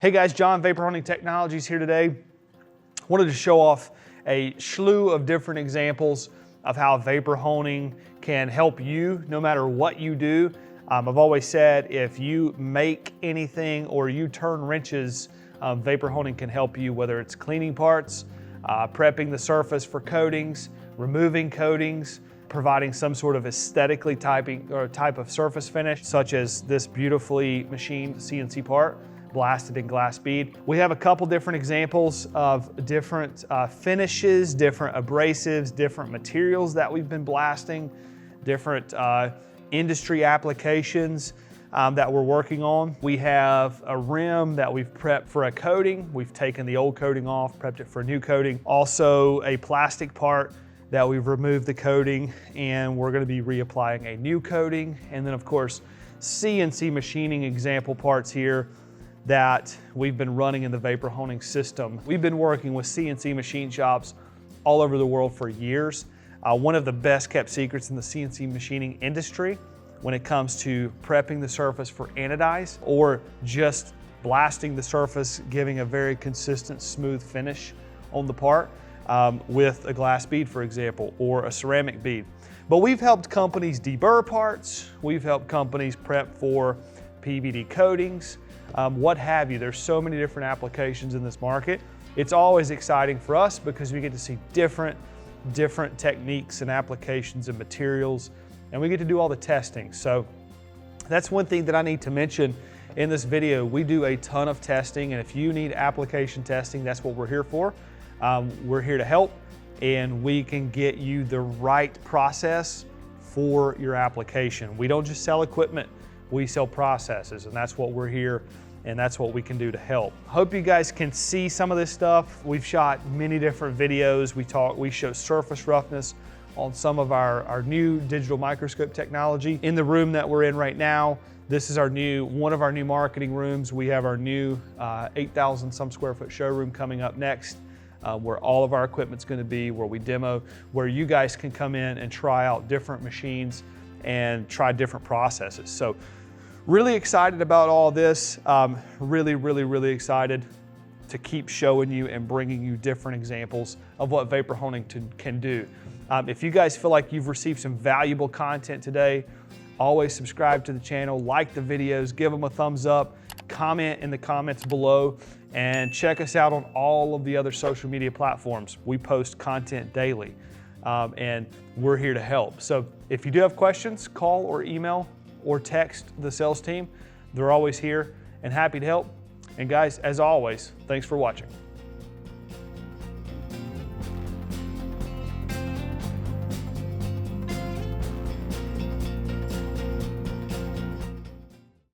Hey guys, John, Vapor Hunting Technologies here today. Wanted to show off a slew of different examples of how vapor honing can help you no matter what you do. I've always said if you make anything or you turn wrenches, vapor honing can help you, whether it's cleaning parts, prepping the surface for coatings, removing coatings, providing some sort of aesthetically type of surface finish, such as this beautifully machined CNC part, blasted in glass bead. We have a couple different examples of different finishes, different abrasives, different materials that we've been blasting, different industry applications that we're working on. We have a rim that we've prepped for a coating. We've taken the old coating off, prepped it for a new coating. Also a plastic part that we've removed the coating and we're gonna be reapplying a new coating. And then of course, CNC machining example parts here that we've been running in the vapor honing system. We've been working with CNC machine shops all over the world for years. One of the best kept secrets in the CNC machining industry when it comes to prepping the surface for anodize or just blasting the surface, giving a very consistent, smooth finish on the part with a glass bead, for example, or a ceramic bead. But we've helped companies deburr parts, we've helped companies prep for PVD coatings, what have you. There's so many different applications in this market. It's always exciting for us because we get to see different techniques and applications and materials, and we get to do all the testing. So that's one thing that I need to mention in this video. We do a ton of testing, and if you need application testing, that's what we're here for. We're here to help, and we can get you the right process for your application. We don't just sell equipment, we sell processes, and that's what we're here, and that's what we can do to help. Hope you guys can see some of this stuff. We've shot many different videos. We show surface roughness on some of our new digital microscope technology. In the room that we're in right now, this is one of our new marketing rooms. We have our new 8,000 some square foot showroom coming up next, where all of our equipment's gonna be, where we demo, where you guys can come in and try out different machines and try different processes. So really excited about all this. Really excited to keep showing you and bringing you different examples of what vapor honing can do. If you guys feel like you've received some valuable content today, always subscribe to the channel, like the videos, give them a thumbs up, comment in the comments below, and check us out on all of the other social media platforms. We post content daily, and we're here to help. So if you do have questions, call or email or text the sales team. They're always here and happy to help. And guys, as always, thanks for watching.